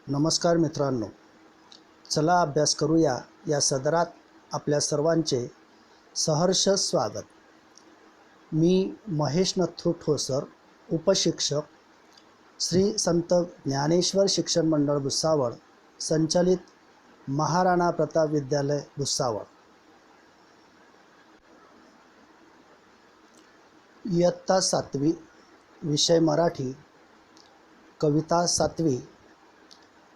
नमस्कार मित्रांनो, चला अभ्यास करूया या सदरात आपल्या सर्वांचे सहर्ष स्वागत। मी महेश नथू ठोसर, उपशिक्षक, श्री संत ज्ञानेश्वर शिक्षण मंडळ भुसावळ, संचालित महाराणा प्रताप विद्यालय भुसावळ। इयत्ता 7वी, विषय मराठी, कविता 7वी,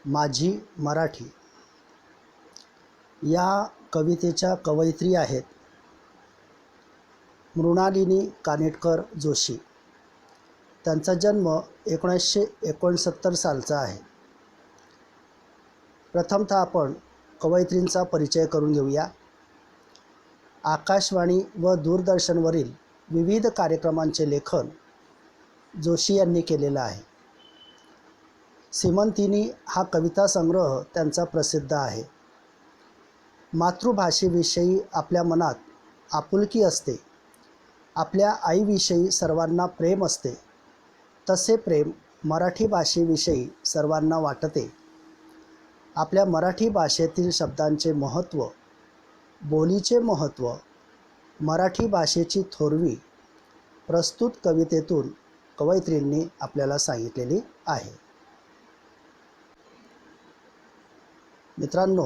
माझी मराठी। या कवितेच्या कवयित्री आहेत मृणालिनी कानेटकर जोशी। त्यांचा जन्म 1969 सालचा आहे। प्रथमतः आपण कवयित्रींचा परिचय करून घेऊया। आकाशवाणी व दूरदर्शनवरील विविध कार्यक्रमांचे लेखन जोशी यांनी केलेलं आहे। सीमंतिनी हा कविता संग्रह त्यांचा प्रसिद्ध आहे। मातृभाषेविषयी आपल्या मनात आपुलकी असते, आपल्या आईविषयी सर्वांना प्रेम असते, तसे प्रेम मराठी भाषेविषयी सर्वांना वाटते। आपल्या मराठी भाषेतील शब्दांचे महत्त्व, बोलीचे महत्त्व, मराठी भाषेची थोरवी प्रस्तुत कवितेतून कवयित्रींनी आपल्याला सांगितलेली आहे। मित्रांनो,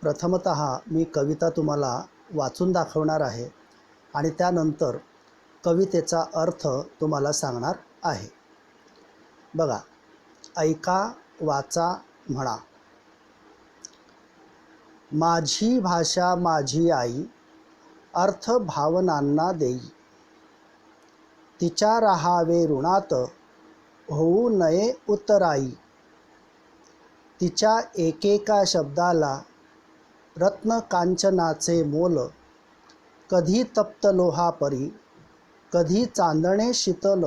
प्रथमतः मी कविता तुम्हाला वाचून दाखवणार आहे आणि त्यानंतर कवितेचा अर्थ तुम्हाला सांगणार आहे। बघा, ऐका, वाचा, म्हणा। माझी भाषा माझी आई, अर्थ भावनांना देई, तिच्या राहावे ऋणात, होऊ नये उतराई, तिच्या एकेका शब्दाला रत्न कांचनाचे मोल, कधी तप्त लोहापरी, कधी चांदणे शीतल,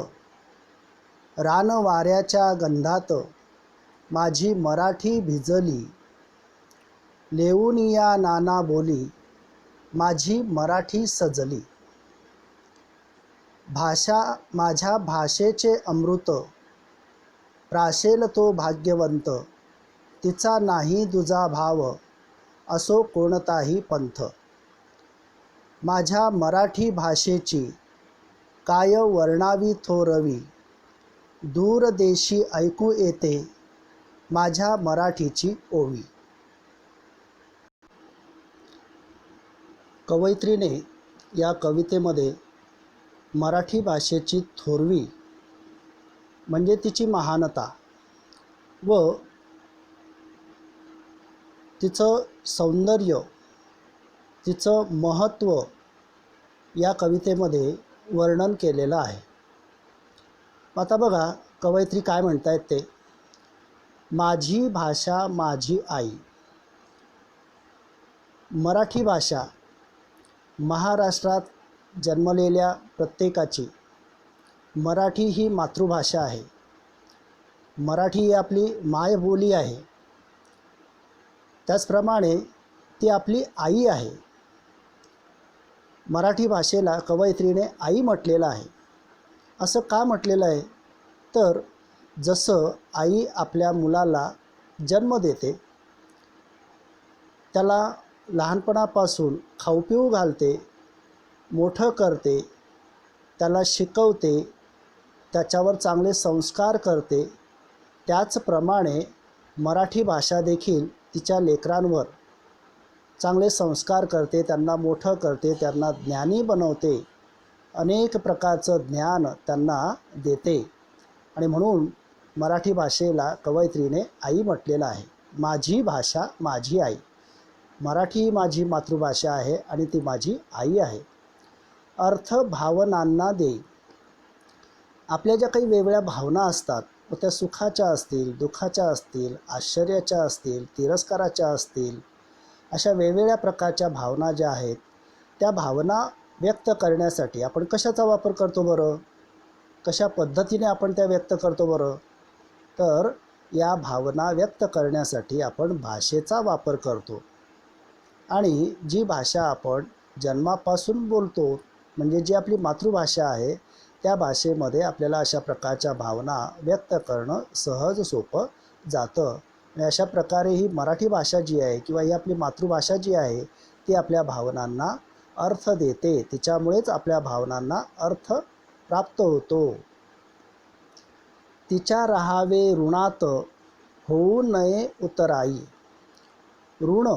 रान वाऱ्याच्या गंधात माझी मराठी भिजली, लेऊनिया नाना बोली माझी मराठी सजली। भाषा माझ्या भाषेचे अमृत, प्राशेल तो भाग्यवंत, तिचा नाही दुजा भाव, असो कोणताही पंथ। माझ्या मराठी भाषेची काय वर्णावी थोरवी, दूर देशी ऐकू येते माझ्या मराठीची ओवी। कवयित्रीने या कवितेमध्ये मराठी भाषेची थोरवी म्हणजे तिची महानता व तिचं सौंदर्य, तिचं महत्त्व या कवितेमध्ये वर्णन केलेलं आहे। आता बघा कवयित्री काय म्हणतायत ते। माझी भाषा माझी आई। मराठी भाषा महाराष्ट्रात जन्मलेल्या प्रत्येकाची मराठी ही मातृभाषा आहे। मराठी ही आपली मायबोली आहे, त्याचप्रमाणे ती आपली आई आहे। मराठी भाषेला कवयित्रीने आई म्हटलेलं आहे। असं का म्हटलेलं आहे तर जसं आई आपल्या मुलाला जन्म देते, त्याला लहानपणापासून खाऊपिऊ घालते, मोठं करते, त्याला शिकवते, त्याच्यावर चांगले संस्कार करते, त्याचप्रमाणे मराठी भाषा देखील तिच्या लेकरांवर चांगले संस्कार करते, त्यांना मोठं करते, त्यांना ज्ञानी बनवते, अनेक प्रकारचं ज्ञान त्यांना देते। आणि म्हणून मराठी भाषेला कवयित्रीने आई म्हटलेलं आहे। माझी भाषा माझी आई। मराठी ही माझी मातृभाषा आहे आणि ती माझी आई आहे। अर्थ भावनांना देई। आपल्या ज्या काही वेगवेगळ्या भावना असतात, मग त्या सुखाच्या असतील, दुःखाच्या असतील, आश्चर्याच्या असतील, तिरस्काराच्या असतील, अशा वेगवेगळ्या प्रकारच्या भावना ज्या आहेत, त्या भावना व्यक्त करण्यासाठी आपण कशाचा वापर करतो बरं? कशा पद्धतीने आपण त्या व्यक्त करतो बरं? तर या भावना व्यक्त करण्यासाठी आपण भाषेचा वापर करतो। आणि जी भाषा आपण जन्मापासून बोलतो, म्हणजे जी आपली मातृभाषा आहे, त्या भाषेमध्ये आपल्याला अशा प्रकारच्या भावना व्यक्त करणं सहज सोपं जातं। आणि अशा प्रकारे ही मराठी भाषा जी आहे किंवा ही आपली मातृभाषा जी आहे ती आपल्या भावनांना अर्थ देते, तिच्यामुळेच आपल्या भावनांना अर्थ प्राप्त होतो. तिच्या राहावे ऋणात होऊ नये उतराई. ऋण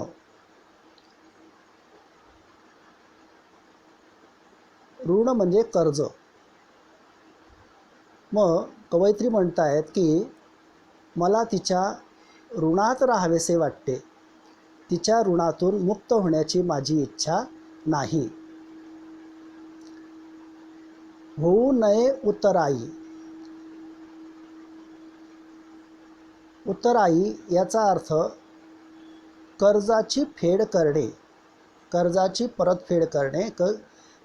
ऋण म्हणजे कर्ज. मग कवयित्री म्हणतायत की मला तिच्या ऋणात राहावेसे वाटते, तिच्या ऋणातून मुक्त होण्याची माझी इच्छा नाही. होऊ नये उतराई. उतराई याचा अर्थ कर्जाची फेड करणे, कर्जाची परतफेड करणे,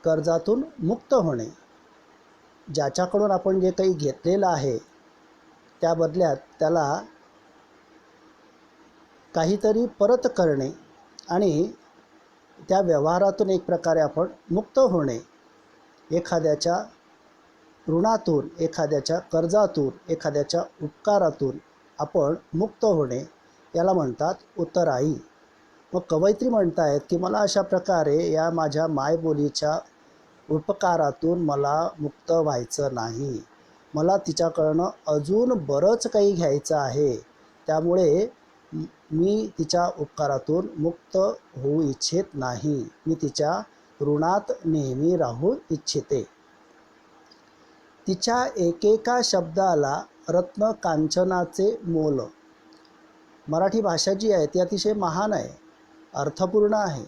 कर्जातून मुक्त होणे. ज्याच्याकडून आपण जे काही घेतलेलं आहे त्या बदल्यात त्याला काहीतरी परत करणे आणि त्या व्यवहारातून एक प्रकारे आपण मुक्त होणे. एखाद्याच्या ऋणातून, एखाद्याच्या कर्जातून, एखाद्याच्या उपकारातून आपण मुक्त होणे याला म्हणतात उतराई. मग कवयित्री म्हणतायत की मला अशा प्रकारे या माझ्या मायबोलीच्या उपकारातून मला मुक्त व्हायचं नाही, मला तिच्याकडनं अजून बरंच काही घ्यायचं आहे, त्यामुळे मी तिच्या उपकारातून मुक्त होऊ इच्छित नाही, मी तिच्या ऋणात नेहमी राहू इच्छिते. तिच्या एकेका शब्दाला रत्न कांचनाचे मोल. मराठी भाषा जी आहे ती अतिशय महान आहे, अर्थपूर्ण आहे.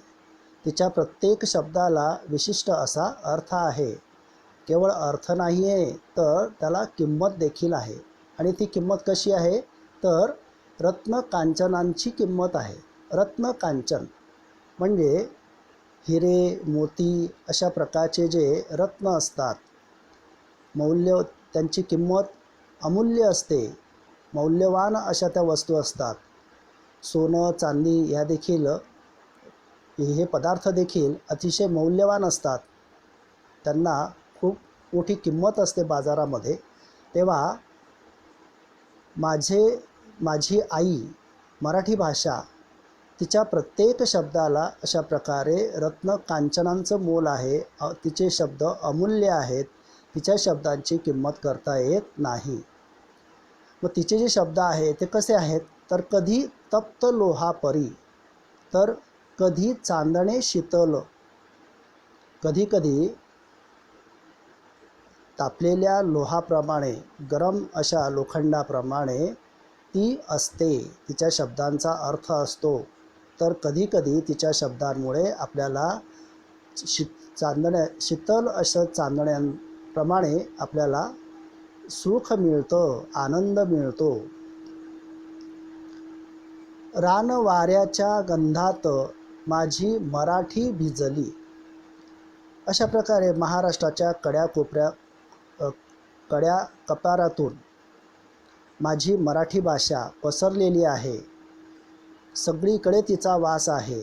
तिच्या प्रत्येक शब्दाला विशिष्ट असा अर्थ आहे. केवळ अर्थ नाही आहे तर त्याला किंमत देखील आहे. आणि ती किंमत कशी आहे तर रत्न कांचनांची किंमत आहे. रत्न कांचन म्हणजे हिरे मोती अशा प्रकारचे जे रत्न असतात, मौल्य त्यांची किंमत अमूल्य असते, मौल्यवान अशा त्या वस्तू असतात. सोनं चांदी ह्या देखील हे पदार्थ देखील अतिशय मौल्यवान असतात, त्यांना खूप मोठी किंमत असते बाजारामध्ये. तेव्हा माझी आई मराठी भाषा तिच्या प्रत्येक शब्दाला अशा प्रकारे रत्न कांचनांचं मोल आहे. तिचे शब्द अमूल्य आहेत, तिच्या शब्दांची किंमत करता येत नाही. मग तिचे जे शब्द आहेत ते कसे आहेत तर कधी तप्त लोहापरी, तर कधी चांदणे शीतल. कधी कधी तापलेल्या लोहाप्रमाणे, गरम अशा लोखंडाप्रमाणे ती असते, तिच्या शब्दांचा अर्थ असतो. तर कधी कधी तिच्या शब्दांमुळे आपल्याला शीतल असं चांदण्यांप्रमाणे आपल्याला सुख मिळतं, आनंद मिळतो. रान वाऱ्याच्या गंधात माझी मराठी भिजली. अशा प्रकारे महाराष्ट्राच्या कड्या कपारातून माझी मराठी भाषा पसरलेली आहे, सगळीकडे तिचा वास आहे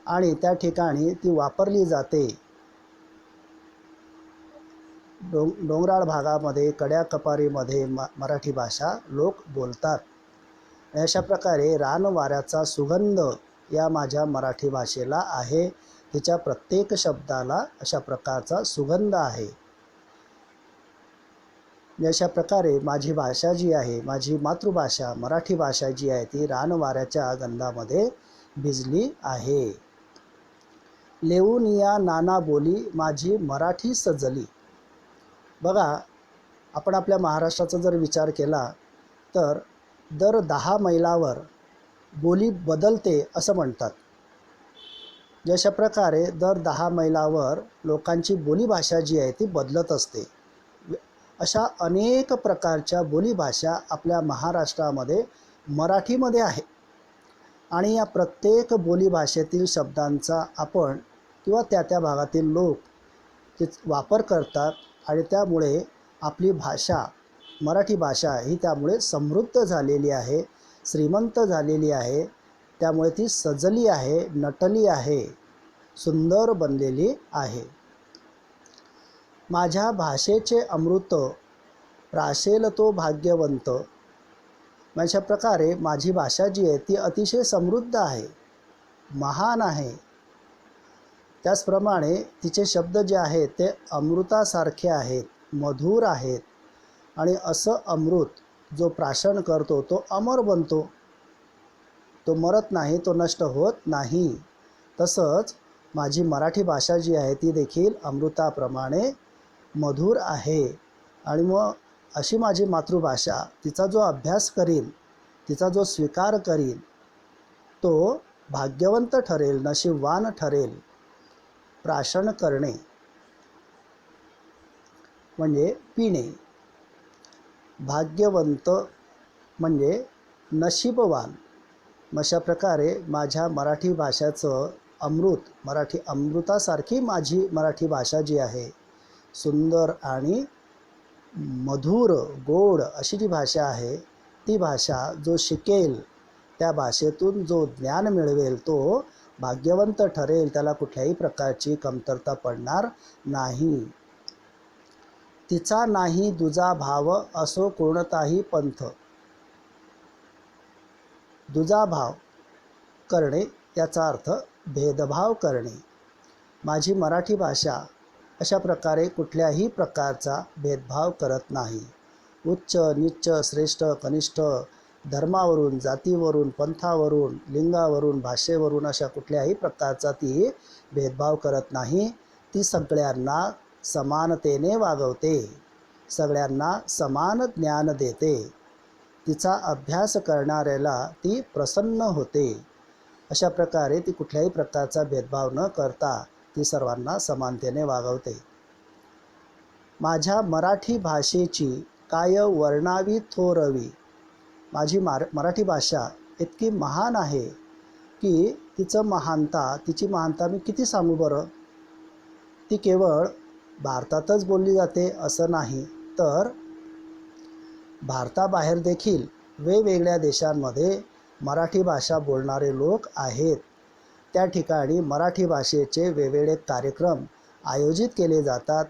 आणि त्या ठिकाणी ती वापरली जाते. डोंगराळ भागामध्ये, कड्या कपारीमध्ये मराठी भाषा लोक बोलतात. अशा प्रकारे रान वाऱ्याचा सुगंध या माझ्या मराठी भाषेला आहे, तिच्या प्रत्येक शब्दाला अशा प्रकारचा सुगंध आहे. अशा प्रकारे माझी भाषा जी आहे, माझी मातृभाषा मराठी भाषा जी आहे ती रान वाऱ्याच्या गंधामध्ये भिजली आहे. लेऊनिया नाना बोली माझी मराठी सजली. बघा, आपण आपल्या महाराष्ट्राचा जर विचार केला तर दर 10 मैलावर बोली बदलते असं म्हणतात. जशा प्रकारे दर 10 मैलावर लोकांची बोलीभाषा जी आहे ती बदलत असते, अशा अनेक प्रकारच्या बोलीभाषा आपल्या महाराष्ट्रामध्ये मराठीमध्ये आहे. आणि या प्रत्येक बोलीभाषेतील शब्दांचा आपण किंवा त्या भागातील लोक ते वापर करतात आणि त्यामुळे आपली भाषा मराठी भाषा ही त्यामुळे समृद्ध झालेली आहे, श्रीमंत झालेली आहे. त्यामुळे ती सजली आहे, नटली आहे, सुंदर बनलेली आहे. माझ्या भाषेचे अमृत प्राशेल तो भाग्यवंत. अशा प्रकारे माझी भाषा जी आहे ती अतिशय समृद्ध आहे, महान आहे. त्याचप्रमाणे तिचे शब्द जे आहेत ते अमृतासारखे आहेत, मधुर आहेत. आणि असं अमृत जो प्राशन करतो तो अमर बनतो, तो मरत नाही, तो नष्ट होत नाही. तसंच माझी मराठी भाषा जी आहे ती देखील अमृताप्रमाणे मधुर आहे. आणि मग अशी माझी मातृभाषा, तिचा जो अभ्यास करील, तिचा जो स्वीकार करील, तो भाग्यवंत ठरेल, नशीबवान ठरेल. प्राशन करणे म्हणजे पिणे, भाग्यवंत म्हणजे नशीबवान. अशा प्रकारे माझ्या मराठी भाषेचं अमृत, मराठी अमृतासारखी माझी मराठी भाषा जी आहे, सुंदर आणि मधुर गोड अशी जी भाषा आहे, ती भाषा जो शिकेल, त्या भाषेतून जो ज्ञान मिळवेल तो भाग्यवंत ठरेल. त्याला कुठल्याही प्रकारची कमतरता पडणार नाही. तिचा नाही दुजा भाव असो कोणताही पंथ. दुजा भाव करणे याचा अर्थ भेदभाव करणे. माझी मराठी भाषा अशा प्रकारे कुठल्याही प्रकारचा भेदभाव करत नाही. उच्च नीच, श्रेष्ठ कनिष्ठ, धर्मावरून, जातीवरून, पंथावरून, लिंगावरून, भाषेवरून अशा कुठल्याही प्रकारचा ती भेदभाव करत नाही. ती सगळ्यांना समानतेने वागवते, सगळ्यांना समान ज्ञान देते. तिचा अभ्यास करणाऱ्याला ती प्रसन्न होते. अशा प्रकारे ती कुठल्याही प्रकारचा भेदभाव न करता ती सर्वांना समानतेने वागवते. माझ्या मराठी भाषेची काय वर्णावी थोरवी. माझी मराठी भाषा इतकी महान आहे की तिची महानता मी किती सांगू बरं. ती केवळ भारतातच बोलली जाते असं नाही, तर भारताबाहेर देखील वेगवेगळ्या देशांमध्ये मराठी भाषा बोलणारे लोक आहेत. त्या ठिकाणी मराठी भाषेचे वेगवेगळे कार्यक्रम आयोजित केले जातात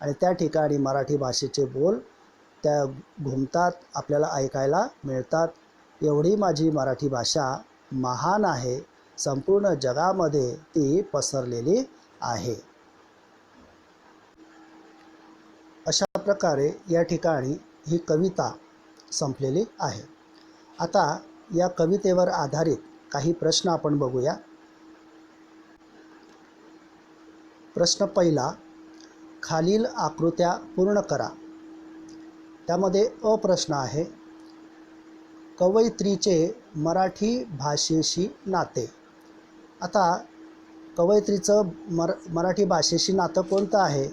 आणि त्या ठिकाणी मराठी भाषेचे बोल त्या घुमतात, आपल्याला ऐकायला मिळतात. एवढी माझी मराठी भाषा महान आहे, संपूर्ण जगामध्ये ती पसरलेली आहे. अशा प्रकारे या ठिकाणी ही कविता संपलेली आहे. आता या कवितेवर आधारित काही प्रश्न आपण बघूया. प्रश्न पहिला, खालील आकृत्या पूर्ण करा. त्यामध्ये अ प्रश्न आहे, कवयित्रीचे मराठी भाषेशी नाते. आता कवयित्रीचं मराठी भाषेशी नातं कोणतं आहे,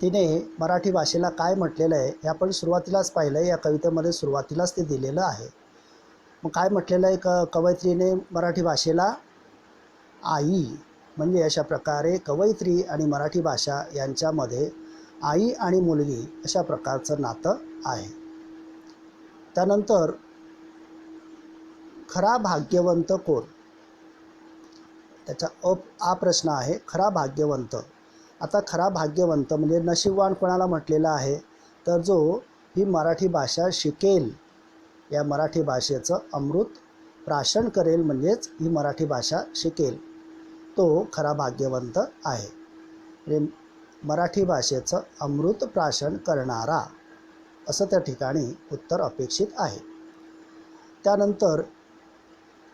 तिने मराठी भाषेला काय म्हटलेलं आहे हे आपण सुरुवातीलाच पाहिलं आहे. या कवितेमध्ये सुरुवातीलाच ते दिलेलं आहे. मग काय म्हटलेलं आहे कवयित्रीने मराठी भाषेला? आई. म्हणजे अशा प्रकारे कवयित्री आणि मराठी भाषा यांच्यामध्ये आई आणि मुलगी अशा प्रकारचं नातं आहे. त्यानंतर खरा भाग्यवंत कोण, त्याचा आ प्रश्न आहे, खरा भाग्यवंत. आता खरा भाग्यवंत म्हणजे नशीबवान कोणाला म्हटलेलं आहे, तर जो ही मराठी भाषा शिकेल, या मराठी भाषेचं अमृत प्राशन करेल, म्हणजेच ही मराठी भाषा शिकेल, तो खरा भाग्यवंत आहे. म्हणजे मराठी भाषेचं अमृत प्राशन करणारा असं त्या ठिकाणी उत्तर अपेक्षित आहे. त्यानंतर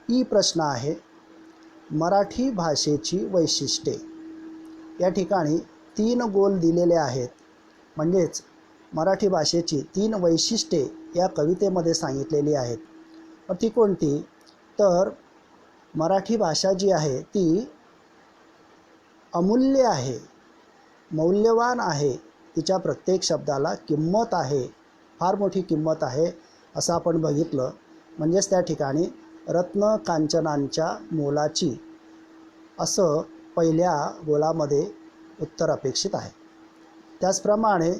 ई प्रश्न आहे, मराठी भाषेची वैशिष्ट्ये. या ठिकाणी 3 गोल दिलेले आहेत, म्हणजेच मराठी भाषेची 3 वैशिष्ट्ये या कवितेमध्ये सांगितलेली आहेत. ती कोणती, तर मराठी भाषा जी आहे ती अमूल्य आहे, मौल्यवान आहे. तिच्या प्रत्येक शब्दाला किंमत आहे, फार मोठी किंमत आहे असं आपण बघितलं. म्हणजेच त्या ठिकाणी रत्न कांचनांच्या मोलाची असं पहिल्या गोलामध्ये उत्तर अपेक्षित आहे. त्याचप्रमाणे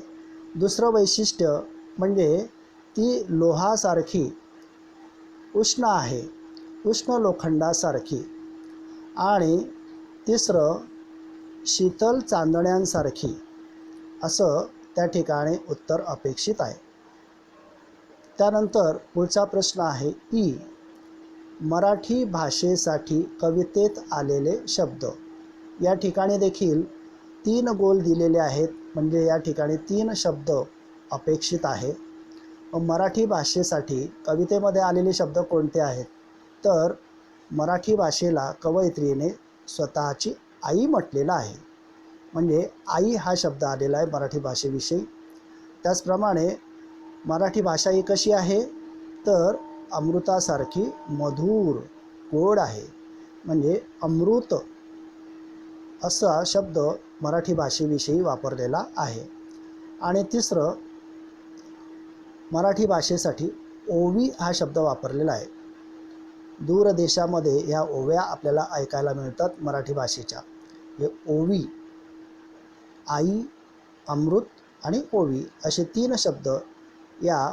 दुसरं वैशिष्ट्य म्हणजे ती लोहासारखी उष्ण आहे, उष्ण लोखंडासारखी. आणि तिसरं शीतल चांदण्यांसारखी असं त्या ठिकाणी उत्तर अपेक्षित आहे. त्यानंतर पुढचा प्रश्न आहे ई, मराठी भाषेसाठी कवितेत आलेले शब्द. या ठिकाणी देखील 3 गोल दिलेले आहेत, म्हणजे या ठिकाणी 3 शब्द अपेक्षित आहे. मराठी भाषेसाठी कवितेमध्ये आलेले शब्द कोणते आहेत? तर मराठी भाषेला कवयित्रीने स्वतःची आई म्हटलेलं आहे, म्हणजे आई हा शब्द आलेला आहे मराठी भाषेविषयी. त्याचप्रमाणे मराठी भाषा ही कशी आहे? तर अमृतासारखी मधुर गोड आहे, म्हणजे अमृत असा शब्द मराठी भाषेविषयी वापरलेला आहे. आणि तिसरं, मराठी भाषेसाठी ओवी हा शब्द वापरलेला आहे. दूर देशामध्ये ह्या ओव्या आपल्याला ऐकायला मिळतात मराठी भाषेच्या. हे ओवी, आई, अमृत आणि ओवी असे 3 शब्द या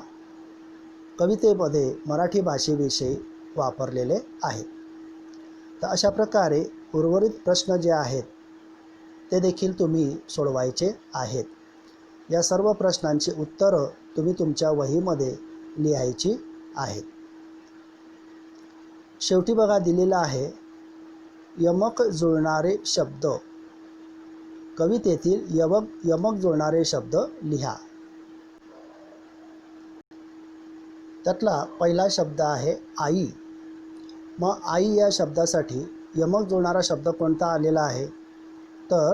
कवितेमध्ये मराठी भाषेविषयी वापरलेले आहेत. तर अशा प्रकारे उर्वरित प्रश्न जे आहेत ते देखील तुम्ही सोडवायचे आहेत. या सर्व प्रश्नांची उत्तरं तुम्ही तुमच्या वहीमध्ये लिहायची आहेत. शेवटी बघा दिलेला आहे यमक जुळणारे शब्द. कवितेतील यमक जुळणारे शब्द लिहा. त्यातला पहिला शब्द आहे आई. मग आई या शब्दासाठी यमक जुळणारा शब्द कोणता आलेला आहे? तर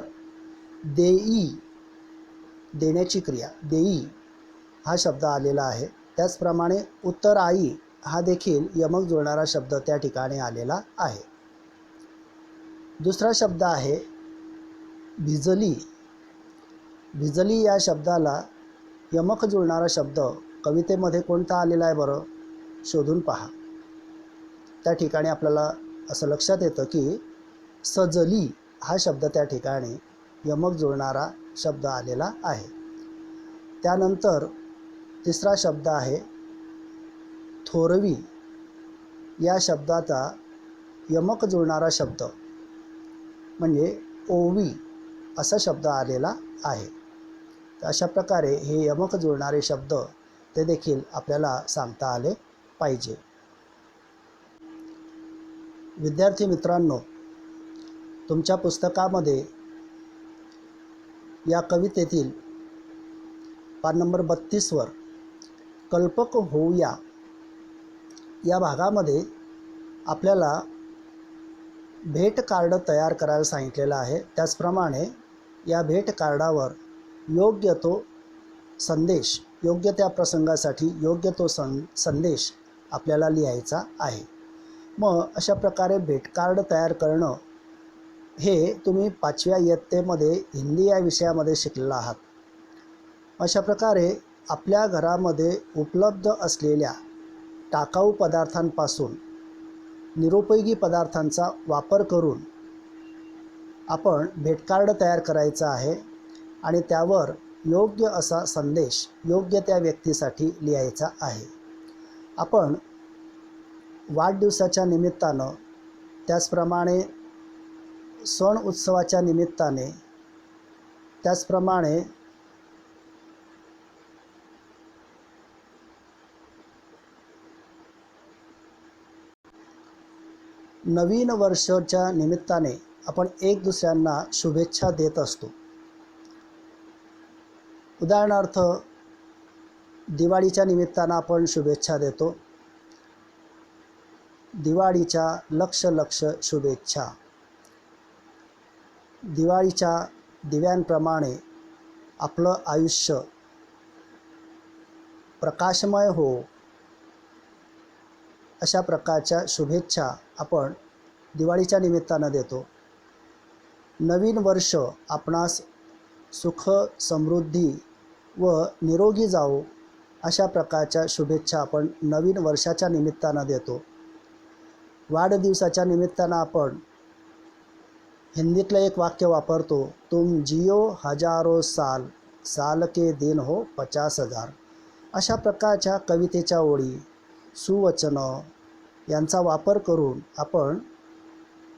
देई, देण्याची क्रिया देई हा शब्द आलेला आहे. त्याचप्रमाणे उत्तर आई हा देखील यमक जुळणारा शब्द त्या ठिकाणी आलेला आहे. दुसरा शब्द आहे भिजली. भिजली या शब्दाला यमक जुळणारा शब्द कवितेमध्ये कोणता आलेला आहे बरं? शोधून पहा. त्या ठिकाणी आपल्याला असं लक्षात येतं की सजली हा शब्द त्या ठिकाणी यमक जुळणारा शब्द आलेला आहे. त्यानंतर तिसरा शब्द आहे थोरवी. या शब्दाचा यमक जुळणारा शब्द म्हणजे ओवी असा शब्द आलेला आहे. तर अशा प्रकारे हे यमक जुळणारे शब्द ते देखील आपल्याला सांगता आले पाहिजे. विद्यार्थी मित्रांनो, तुमच्या पुस्तकामध्ये या कवितेतील पान नंबर 32 वर कल्पक होऊया या भागामध्ये आपल्याला भेट कार्ड तयार करायला सांगितलेलं आहे. त्याचप्रमाणे या भेट कार्डावर योग्य तो संदेश, योग्य त्या प्रसंगासाठी योग्य तो संदेश आपल्याला लिहायचा आहे. मग अशा प्रकारे भेट कार्ड तयार करणं हे तुम्ही 5व्या इयत्तेमध्ये हिंदी या विषयामध्ये शिकलेला आहात. अशा प्रकारे आपल्या घरामध्ये उपलब्ध असलेल्या टाकाऊ पदार्थांपासून निरुपयोगी पदार्थांचा वापर करून आपण भेट कार्ड तयार करायचा आहे आणि त्यावर योग्य असा संदेश योग्य त्या व्यक्तीसाठी लिहायचा आहे. आपण वाढदिवसाच्या निमित्तानं, त्याचप्रमाणे सण उत्सवाच्या निमित्ताने, त्याचप्रमाणे नवीन वर्षाच्या निमित्ताने आपण एक दुसऱ्यांना शुभेच्छा देत असतो. उदाहरणार्थ दिवाळीच्या निमित्तानं आपण शुभेच्छा देतो. दिवाळीच्या लक्ष लक्ष शुभेच्छा. दिवाळीच्या दिव्यांप्रमाणे आपलं आयुष्य प्रकाशमय हो, अशा प्रकारच्या शुभेच्छा आपण दिवाळीच्या निमित्तानं देतो. नवीन वर्ष आपणास सुख समृद्धी व निरोगी जाओ, अशा प्रकारच्या शुभेच्छा आपण नवीन वर्षाच्या निमित्तानं देतो. वाढदिवसाच्या निमित्तानं आपण हिंदीतलं एक वाक्य वापरतो, तुम जियो हजारो साल, साल के दिन हो 50,000. अशा प्रकारच्या कवितेच्या ओळी, सुवचनं यांचा वापर करून आपण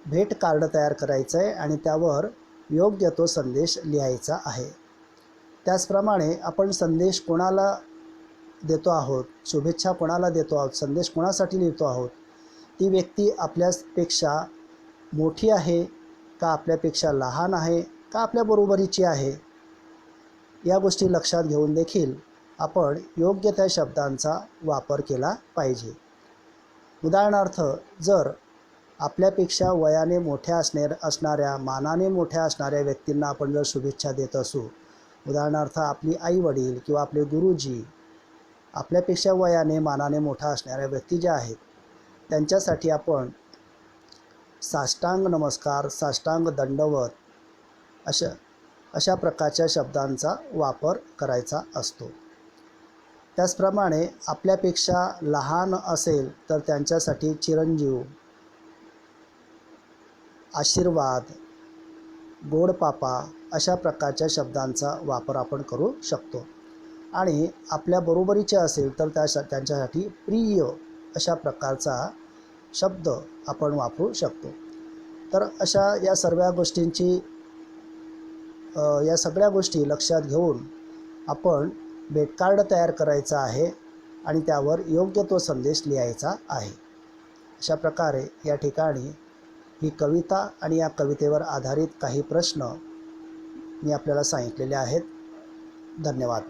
भेट कार्ड तयार करायचं आहे आणि त्यावर योग्य तो संदेश लिहायचा आहे. त्याचप्रमाणे आपण संदेश कोणाला देतो आहोत, शुभेच्छा कोणाला देतो आहोत, संदेश कोणासाठी लिहितो आहोत, ती व्यक्ती आपल्यापेक्षा मोठी आहे का आपल्यापेक्षा लहान आहे का आपल्या बरोबरीची आहे, या गोष्टी लक्षात घेऊन देखील आपण योग्य त्या शब्दांचा वापर केला पाहिजे. उदाहरणार्थ, जर आपल्यापेक्षा वयाने मोठ्या असणाऱ्या मानाने मोठ्या असणाऱ्या व्यक्तींना आपण जर शुभेच्छा देत असू, उदाहरणार्थ आपली आईवडील किंवा आपले गुरुजी, आपल्यापेक्षा वयाने मानाने मोठा असणाऱ्या व्यक्ती ज्या आहेत त्यांच्यासाठी आपण साष्टांग नमस्कार, साष्टांग दंडवत अशा प्रकारच्या शब्दांचा वापर करायचा असतो. त्याचप्रमाणे आपल्यापेक्षा लहान असेल तर त्यांच्यासाठी चिरंजीव, आशीर्वाद, गोड पापा अशा प्रकारच्या शब्दांचा वापर आपण करू शकतो. आणि आपल्या बरोबरीचे असेल तर त्यांच्यासाठी प्रिय अशा प्रकारचा शब्द आपण वापरू शकतो. तर या सगळ्या गोष्टी लक्षात घेऊन आपण भेटकार्ड तयार करायचा आहे आणि त्यावर योग्य तो संदेश लिहायचा आहे. अशा प्रकारे या ठिकाणी ही कविता आणि या कवितेवर आधारित काही प्रश्न मी आपल्याला सांगितलेले आहेत. धन्यवाद.